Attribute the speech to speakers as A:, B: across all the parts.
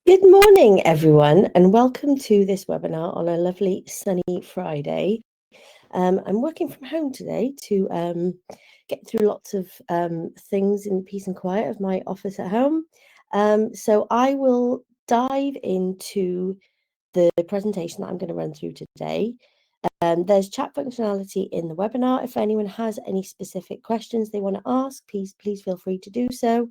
A: Good morning, everyone, and welcome to this webinar on a lovely sunny Friday. I'm working from home today to get through lots of things in peace and quiet of my office at home. So I will dive into the presentation that I'm going to run through today. There's chat functionality in the webinar. If anyone has any specific questions they want to ask, please feel free to do so.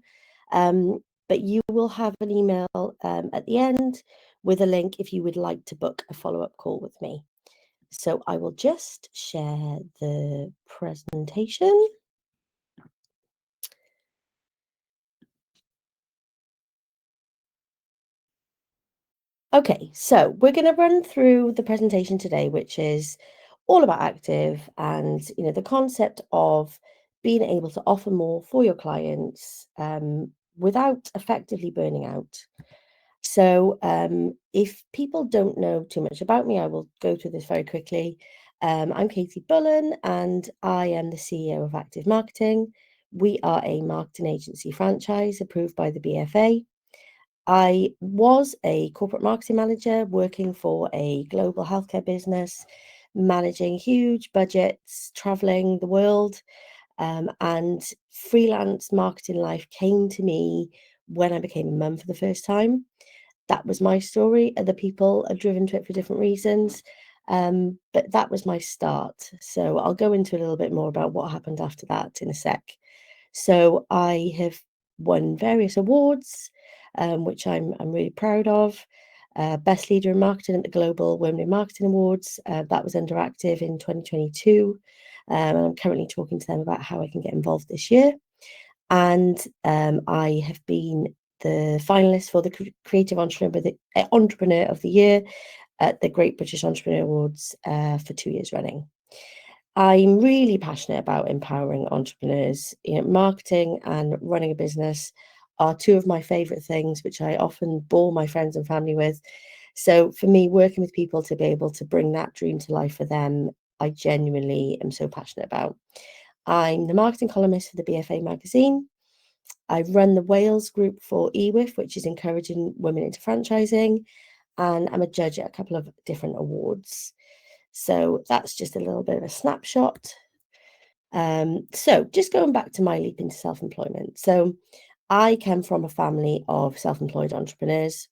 A: But you will have an email at the end with a link if you would like to book a follow-up call with me. So I will just share the presentation. Okay, so we're going to run through the presentation today, which is all about Activ and the concept of being able to offer more for your clients without effectively burning out. So if people don't know too much about me, I will go through this very quickly. I'm Katie Bullen and I am the CEO of Activ Marketing. We are a marketing agency franchise approved by the BFA. I was a corporate marketing manager working for a global healthcare business, managing huge budgets, traveling the world, and freelance marketing life came to me when I became a mum for the first time. That was my story. Other people are driven to it for different reasons, but that was my start. So I'll go into a little bit more about what happened after that in a sec. So I have won various awards, which I'm really proud of. Best Leader in Marketing at the Global Women in Marketing Awards. That was under Activ in 2022. And I'm currently talking to them about how I can get involved this year. And I have been the finalist for the Creative Entrepreneur of the Year at the Great British Entrepreneur Awards for 2 years running. I'm really passionate about empowering entrepreneurs. Marketing and running a business are two of my favorite things, which I often bore my friends and family with. So for me, working with people to be able to bring that dream to life for them, I genuinely am so passionate about. I'm the marketing columnist for the BFA magazine. I run the Wales group for EWIF, which is encouraging women into franchising, and I'm a judge at a couple of different awards. So that's just a little bit of a snapshot. So just going back to my leap into self-employment. So I came from a family of self-employed entrepreneurs.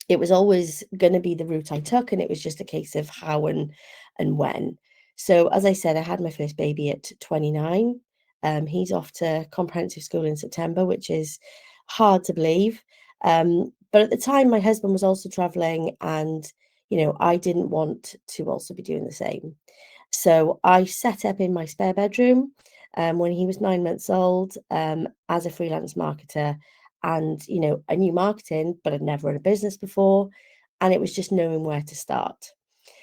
A: It was always going to be the route I took, and it was just a case of how and when. So as I said, I had my first baby at 29. He's off to comprehensive school in September, which is hard to believe. But at the time, my husband was also traveling, and I didn't want to also be doing the same. So I set up in my spare bedroom when he was 9 months old as a freelance marketer. And, I knew marketing, but I'd never run a business before. And it was just knowing where to start.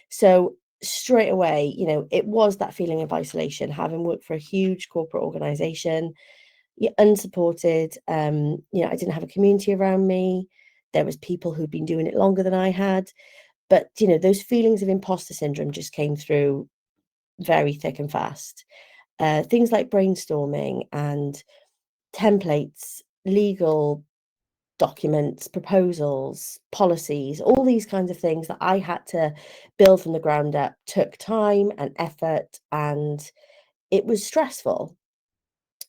A: So straight away, it was that feeling of isolation, having worked for a huge corporate organization, unsupported. I didn't have a community around me. There was people who'd been doing it longer than I had. But, those feelings of imposter syndrome just came through very thick and fast. Things like brainstorming and templates, legal documents, proposals, policies, all these kinds of things that I had to build from the ground up took time and effort, and it was stressful.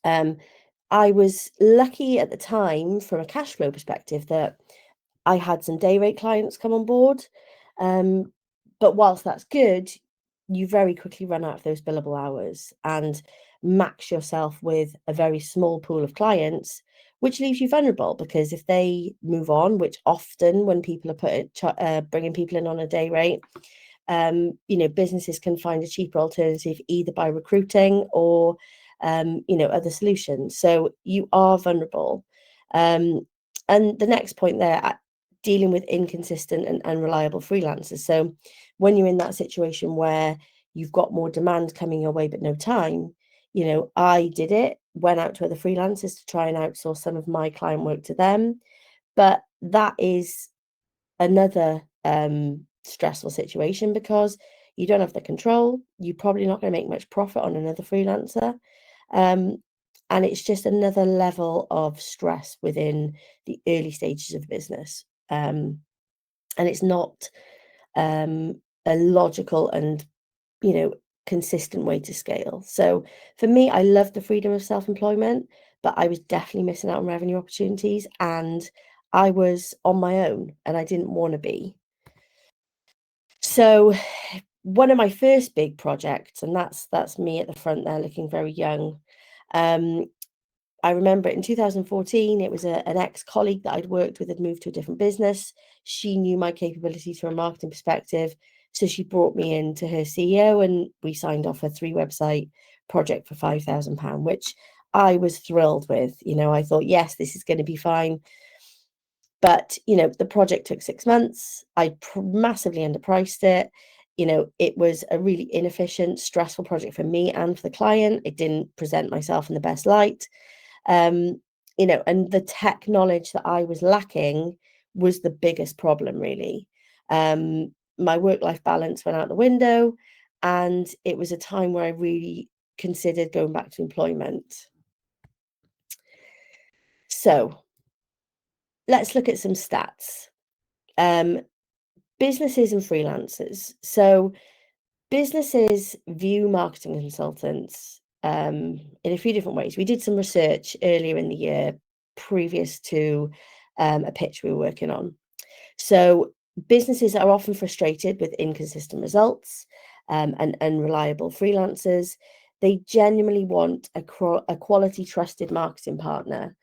A: I was lucky at the time from a cash flow perspective that I had some day rate clients come on board. But whilst that's good, you very quickly run out of those billable hours and max yourself with a very small pool of clients, which leaves you vulnerable because if they move on, which often when people are bringing people in on a day rate, businesses can find a cheaper alternative either by recruiting or other solutions. So you are vulnerable. And the next point there, dealing with inconsistent and unreliable freelancers. So when you're in that situation where you've got more demand coming your way but no time, I did it, went out to other freelancers to try and outsource some of my client work to them. But that is another stressful situation because you don't have the control. You're probably not going to make much profit on another freelancer. And it's just another level of stress within the early stages of business. and it's not a logical and, you know, consistent way to scale. So for me, I love the freedom of self-employment, but I was definitely missing out on revenue opportunities, and I was on my own and I didn't want to be. So one of my first big projects, and that's me at the front there looking very young. Um, I remember in 2014, it was an ex-colleague that I'd worked with had moved to a different business. She knew my capabilities from a marketing perspective, so she brought me in to her CEO, and we signed off a 3-website project for £5,000, which I was thrilled with. You know, I thought, yes, this is going to be fine. But, you know, the project took 6 months. I massively underpriced it. You know, it was a really inefficient, stressful project for me and for the client. It didn't present myself in the best light. You know, and the tech knowledge that I was lacking was the biggest problem, really. My work-life balance went out the window, and it was a time where I really considered going back to employment. So let's look at some stats. Um, Businesses and freelancers. So businesses view marketing consultants in a few different ways. We did some research earlier in the year, previous to a pitch we were working on. So businesses are often frustrated with inconsistent results and unreliable freelancers. They genuinely want a quality, trusted marketing partner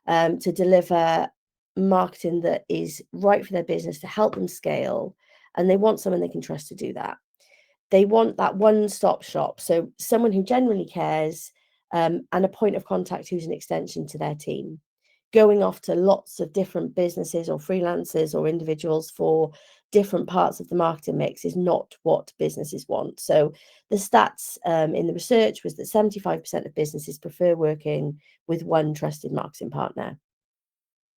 A: to deliver marketing that is right for their business to help them scale, and they want someone they can trust to do that. They want that one-stop shop, so someone who genuinely cares, and a point of contact who's an extension to their team. Going off to lots of different businesses or freelancers or individuals for different parts of the marketing mix is not what businesses want. So the stats in the research was that 75% of businesses prefer working with one trusted marketing partner.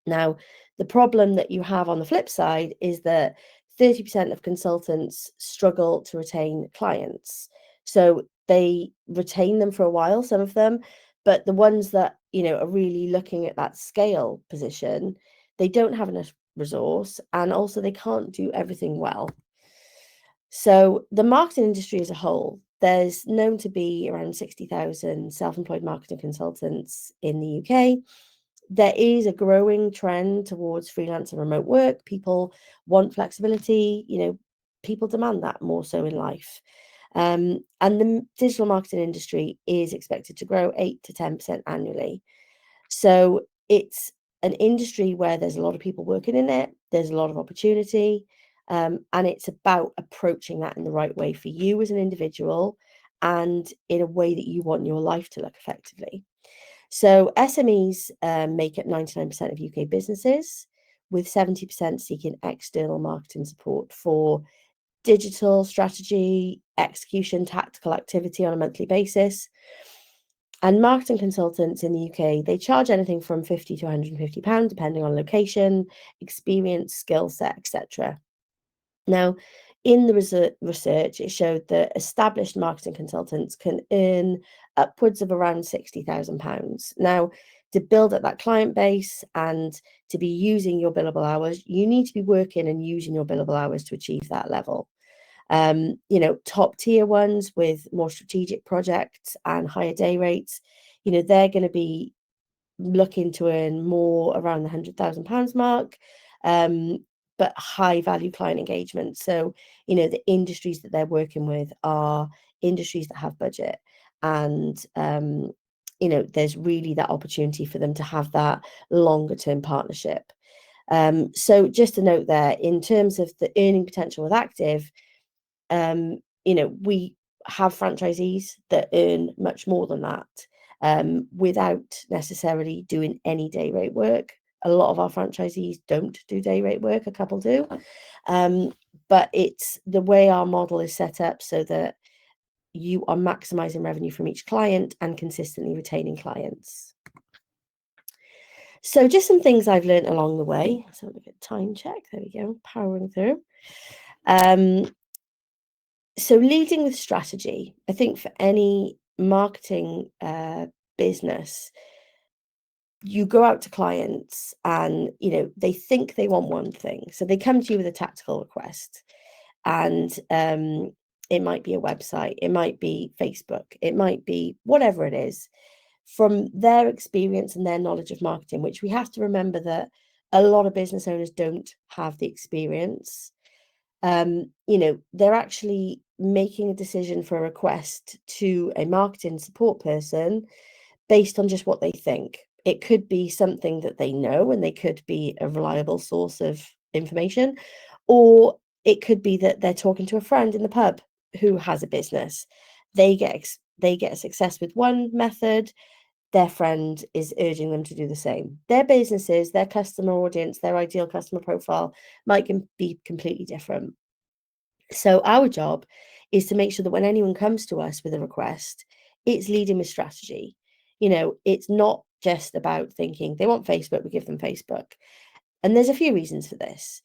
A: Now, the problem that you have on the flip side is that 30% of consultants struggle to retain clients. So they retain them for a while, some of them, but the ones that, you know, are really looking at that scale position, they don't have enough resource, and also they can't do everything well. So the marketing industry as a whole, there's known to be around 60,000 self-employed marketing consultants in the UK. There is a growing trend towards freelance and remote work. People want flexibility, you know, people demand that more so in life. And the digital marketing industry is expected to grow 8 to 10% annually. So it's an industry where there's a lot of people working in it, there's a lot of opportunity, and it's about approaching that in the right way for you as an individual and in a way that you want your life to look effectively. So SMEs make up 99% of UK businesses, with 70% seeking external marketing support for digital strategy, execution, tactical activity on a monthly basis. And marketing consultants in the UK, they charge anything from £50 to £150, depending on location, experience, skill set, etc. Now, in the research, it showed that established marketing consultants can earn upwards of around £60,000. Now, to build up that client base and to be using your billable hours, you need to be working and using your billable hours to achieve that level. You know, top tier ones with more strategic projects and higher day rates, you know, they're going to be looking to earn more around the £100,000 mark, but high value client engagement. So, you know, the industries that they're working with are industries that have budget, and you know, there's really that opportunity for them to have that longer term partnership. So just a note there, in terms of the earning potential with Activ, you know, we have franchisees that earn much more than that, without necessarily doing any day rate work. A lot of our franchisees don't do day rate work, a couple do. But it's the way our model is set up so that you are maximizing revenue from each client and consistently retaining clients. So just some things I've learned along the way. So look at time check. There we go, powering through. So leading with strategy, I think for any marketing business, you go out to clients and, they think they want one thing. So they come to you with a tactical request, and it might be a website, it might be Facebook, it might be whatever it is. From their experience and their knowledge of marketing, which we have to remember that a lot of business owners don't have the experience, they're actually making a decision for a request to a marketing support person based on just what they think. It could be something that they know and they could be a reliable source of information, or it could be that they're talking to a friend in the pub who has a business. They get a success with one method, their friend is urging them to do the same. Their businesses, their customer audience, their ideal customer profile might be completely different. So our job is to make sure that when anyone comes to us with a request, it's leading with strategy. It's not just about thinking they want Facebook, we give them Facebook. And there's a few reasons for this.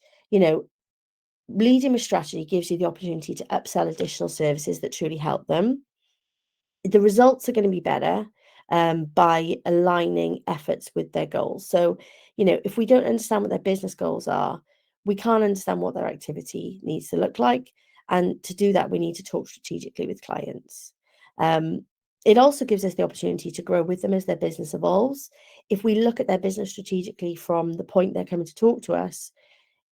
A: Leading with strategy gives you the opportunity to upsell additional services that truly help them. The results are going to be better by aligning efforts with their goals. So, if we don't understand what their business goals are, we can't understand what their activity needs to look like. And to do that, we need to talk strategically with clients. It also gives us the opportunity to grow with them as their business evolves. If we look at their business strategically from the point they're coming to talk to us,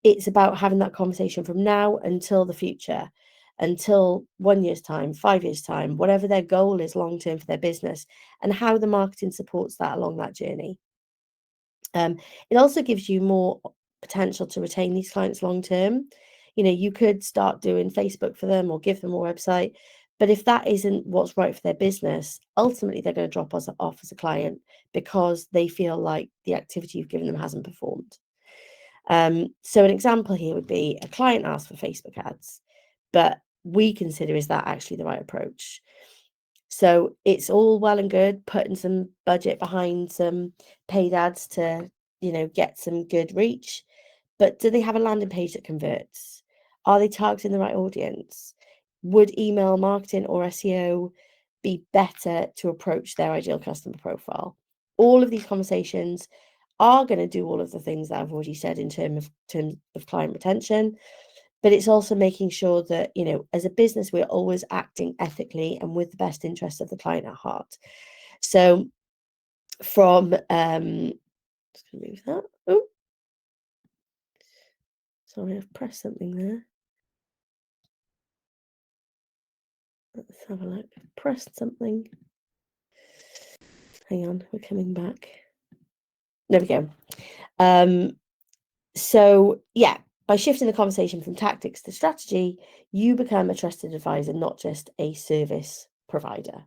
A: it's about having that conversation from now until the future, until 1 year's time, 5 years' time, whatever their goal is long term for their business, and how the marketing supports that along that journey. It also gives you more potential to retain these clients long term. You could start doing Facebook for them or give them a website, but if that isn't what's right for their business, ultimately they're going to drop us off as a client because they feel like the activity you've given them hasn't performed. So an example here would be a client asks for Facebook ads, but we consider, is that actually the right approach? So it's all well and good putting some budget behind some paid ads to, get some good reach, but do they have a landing page that converts? Are they targeting the right audience? Would email marketing or SEO be better to approach their ideal customer profile? All of these conversations are going to do all of the things that I've already said in terms of client retention, but it's also making sure that, as a business, we're always acting ethically and with the best interest of the client at heart. So from, just going to move that. Oh, sorry, I've pressed something there. Let's have a look. I've pressed something. Hang on, we're coming back. There we go. So yeah, by shifting the conversation from tactics to strategy, you become a trusted advisor, not just a service provider.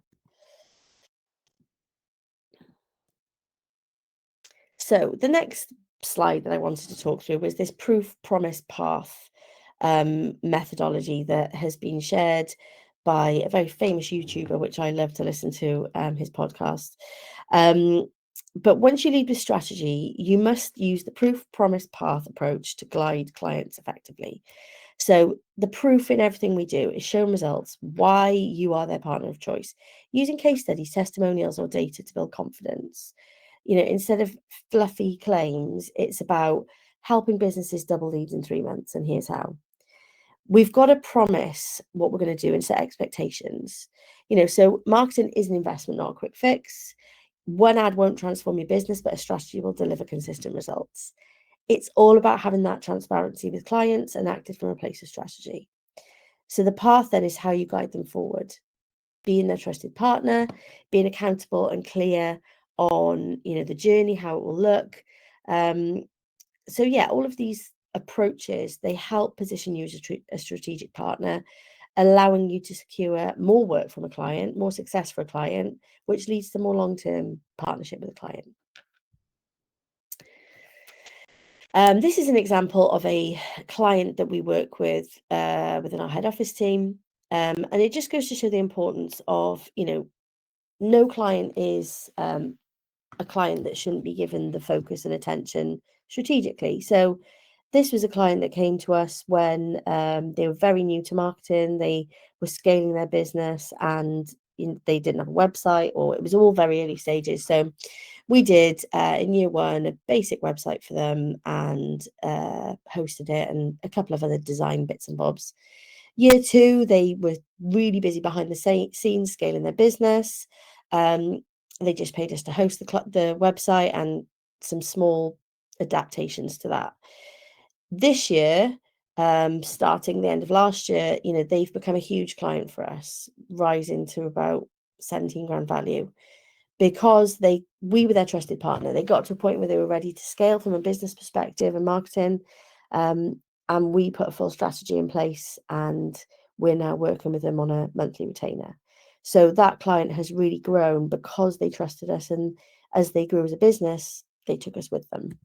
A: So the next slide that I wanted to talk through was this proof, promise, path methodology that has been shared by a very famous YouTuber, which I love to listen to his podcast. But once you lead with strategy, you must use the proof, promise, path approach to guide clients effectively. So the proof in everything we do is showing results, why you are their partner of choice, using case studies, testimonials, or data to build confidence. Instead of fluffy claims, it's about helping businesses double leads in 3 months, and here's how. We've got to promise what we're going to do and set expectations. So marketing is an investment, not a quick fix. One ad won't transform your business, but a strategy will deliver consistent results. It's all about having that transparency with clients and acting from a place of strategy. So the path then is how you guide them forward, being their trusted partner, being accountable and clear on, the journey, how it will look. So yeah, all of these approaches, they help position you as a strategic partner, allowing you to secure more work from a client, more success for a client, which leads to more long-term partnership with a client. This is an example of a client that we work with within our head office team. And it just goes to show the importance of, no client is a client that shouldn't be given the focus and attention strategically. So this was a client that came to us when they were very new to marketing. They were scaling their business, and they didn't have a website, or it was all very early stages. So we did in year one a basic website for them, and hosted it, and a couple of other design bits and bobs. Year two, they were really busy behind the scenes scaling their business. They just paid us to host the website and some small adaptations to that. This year, starting the end of last year, they've become a huge client for us, rising to about 17 grand value, because we were their trusted partner. They got to a point where they were ready to scale from a business perspective and marketing, and we put a full strategy in place, and we're now working with them on a monthly retainer. So that client has really grown because they trusted us, and as they grew as a business, they took us with them.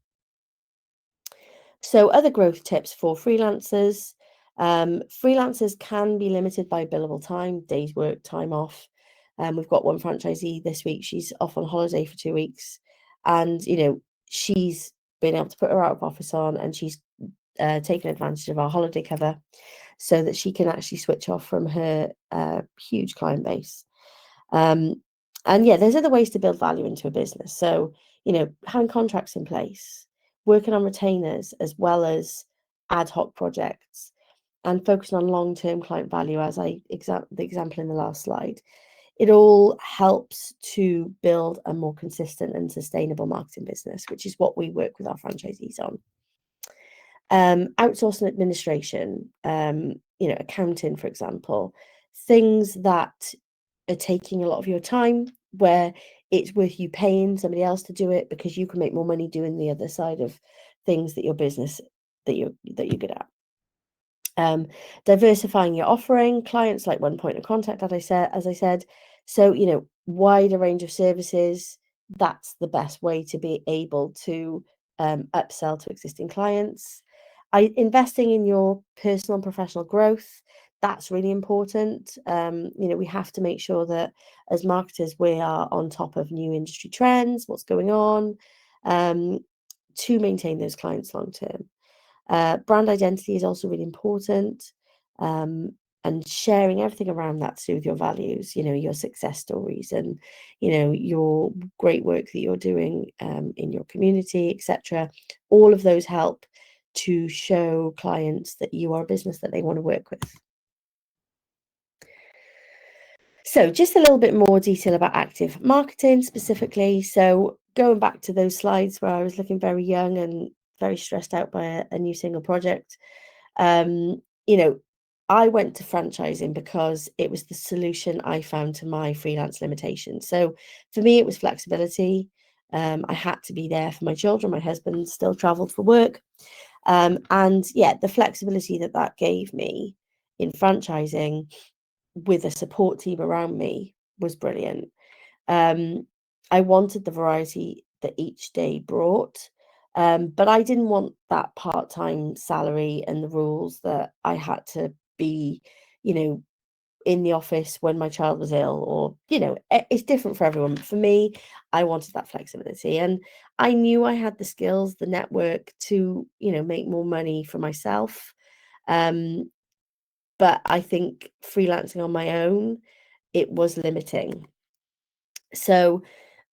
A: So other growth tips for freelancers. Freelancers can be limited by billable time, days work, time off. We've got one franchisee this week. She's off on holiday for 2 weeks, and she's been able to put her out of office on, and she's taken advantage of our holiday cover so that she can actually switch off from her huge client base. And yeah, there's other ways to build value into a business. So having contracts in place, working on retainers, as well as ad hoc projects, and focusing on long-term client value, as the example in the last slide. It all helps to build a more consistent and sustainable marketing business, which is what we work with our franchisees on. Outsourcing administration, accounting, for example, things that are taking a lot of your time, where it's worth you paying somebody else to do it because you can make more money doing the other side of things that your business that you're good at. Diversifying your offering, clients like one point of contact, as I said. So wider range of services. That's the best way to be able to upsell to existing clients. Investing in your personal and professional growth, that's really important. We have to make sure that as marketers, we are on top of new industry trends, what's going on, to maintain those clients long term. Brand identity is also really important, and sharing everything around that to do with your values, your success stories, and your great work that you're doing in your community, etc. All of those help to show clients that you are a business that they want to work with. So just a little bit more detail about active marketing specifically. So going back to those slides where I was looking very young and very stressed out by a new single project, I went to franchising because it was the solution I found to my freelance limitations. So for me, it was flexibility. I had to be there for my children. My husband still traveled for work. And yeah, the flexibility that gave me in franchising with a support team around me was brilliant. I wanted the variety that each day brought, but I didn't want that part-time salary and the rules that I had to be, in the office when my child was ill, or, it's different for everyone. But for me, I wanted that flexibility, and I knew I had the skills, the network to, make more money for myself. But I think freelancing on my own, it was limiting. So,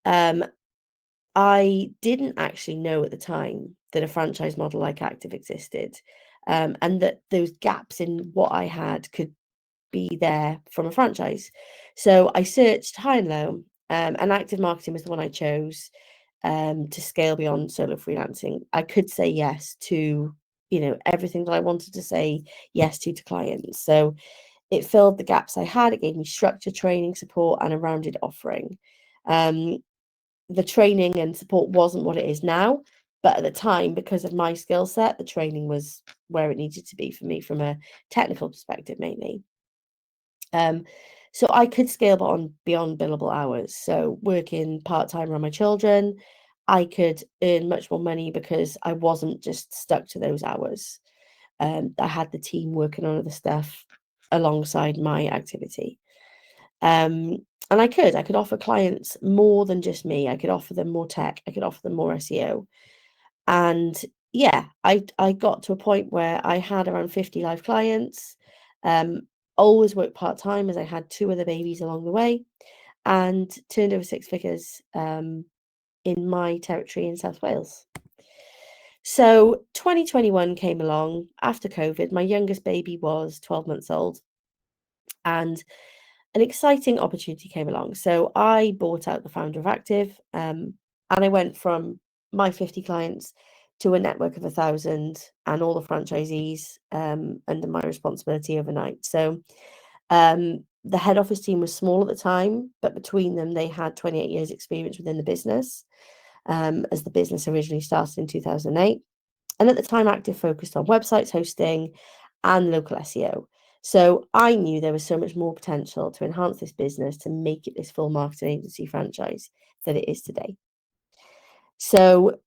A: I didn't actually know at the time that a franchise model like Activ existed, and that those gaps in what I had could be there from a franchise. So I searched high and low, and active marketing was the one I chose to scale beyond solo freelancing. I could say yes to, everything that I wanted to say yes to clients. So it filled the gaps I had. It gave me structure, training, support, and a rounded offering. The training and support wasn't what it is now, but at the time, because of my skill set, the training was where it needed to be for me from a technical perspective, mainly. So I could scale beyond billable hours. So working part-time around my children, I could earn much more money because I wasn't just stuck to those hours. I had the team working on other stuff alongside my activity. And I could offer clients more than just me. I could offer them more tech. I could offer them more SEO. And yeah, I got to a point where I had around 50 live clients. always worked part-time as I had 2 other babies along the way, and turned over 6 figures in my territory in South Wales. So 2021 came along after COVID. My youngest baby was 12 months old, and an exciting opportunity came along. So I bought out the founder of Activ, and I went from my 50 clients to a network of 1,000 and all the franchisees under my responsibility overnight. So the head office team was small at the time, but between them, they had 28 years experience within the business, as the business originally started in 2008. And at the time, Activ focused on websites, hosting, and local SEO. So I knew there was so much more potential to enhance this business to make it this full marketing agency franchise that it is today. So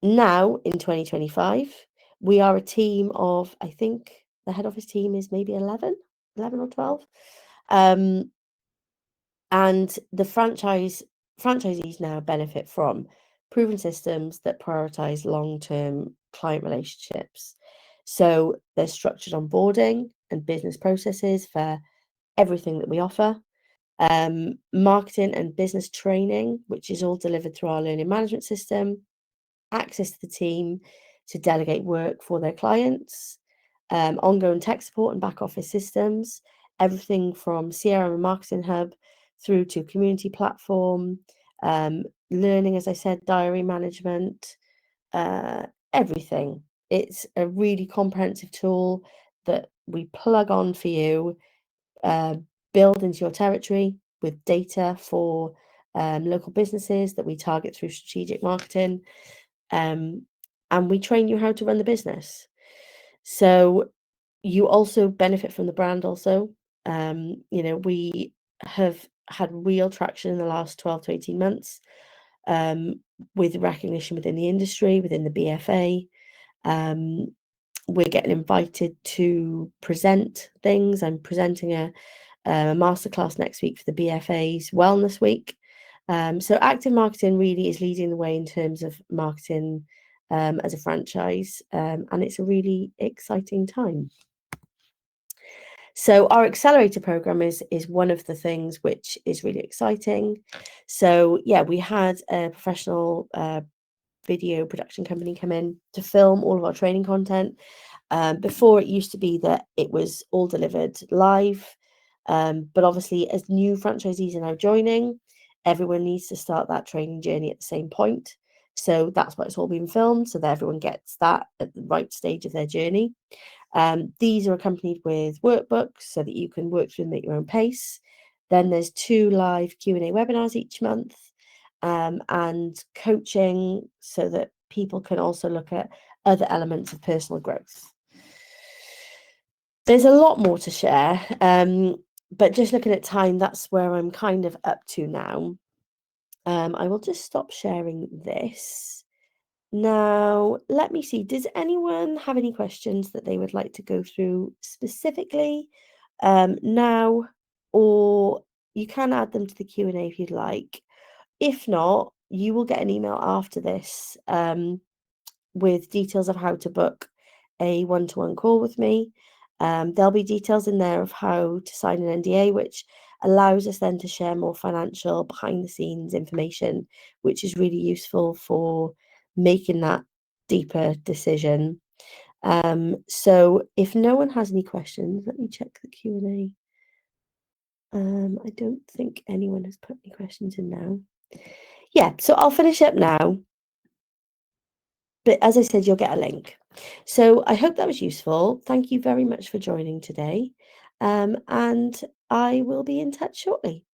A: now in 2025, we are a team of, I think the head office team is maybe 11 or 12. And the franchisees now benefit from proven systems that prioritize long-term client relationships. So there's structured onboarding and business processes for everything that we offer. Marketing and business training, which is all delivered through our learning management system. Access to the team to delegate work for their clients. Ongoing tech support and back office systems. Everything from CRM and marketing hub through to community platform, learning, as I said, diary management, everything. It's a really comprehensive tool that we plug on for you, build into your territory with data for local businesses that we target through strategic marketing, and we train you how to run the business. So you also benefit from the brand also. We have had real traction in the last 12 to 18 months, with recognition within the industry, within the BFA. We're getting invited to present things. I'm presenting a masterclass next week for the BFA's Wellness Week. So Activ Marketing really is leading the way in terms of marketing as a franchise, and it's a really exciting time. So our accelerator program is one of the things which is really exciting. So yeah, we had a professional video production company come in to film all of our training content. Before, it used to be that it was all delivered live, but obviously as new franchisees are now joining, everyone needs to start that training journey at the same point. So that's why it's all been filmed, so that everyone gets that at the right stage of their journey. These are accompanied with workbooks so that you can work through them at your own pace. Then there's 2 live Q&A webinars each month, and coaching so that people can also look at other elements of personal growth. There's a lot more to share, but just looking at time, that's where I'm kind of up to now. I will just stop sharing this. Now, let me see. Does anyone have any questions that they would like to go through specifically now? Or you can add them to the Q&A if you'd like. If not, you will get an email after this with details of how to book a one-to-one call with me. There'll be details in there of how to sign an NDA, which allows us then to share more financial behind-the-scenes information, which is really useful for making that deeper decision. So if no one has any questions, let me check the Q&A. I don't think anyone has put any questions in now. Yeah, so I'll finish up now. But as I said, you'll get a link. So I hope that was useful. Thank you very much for joining today. And I will be in touch shortly.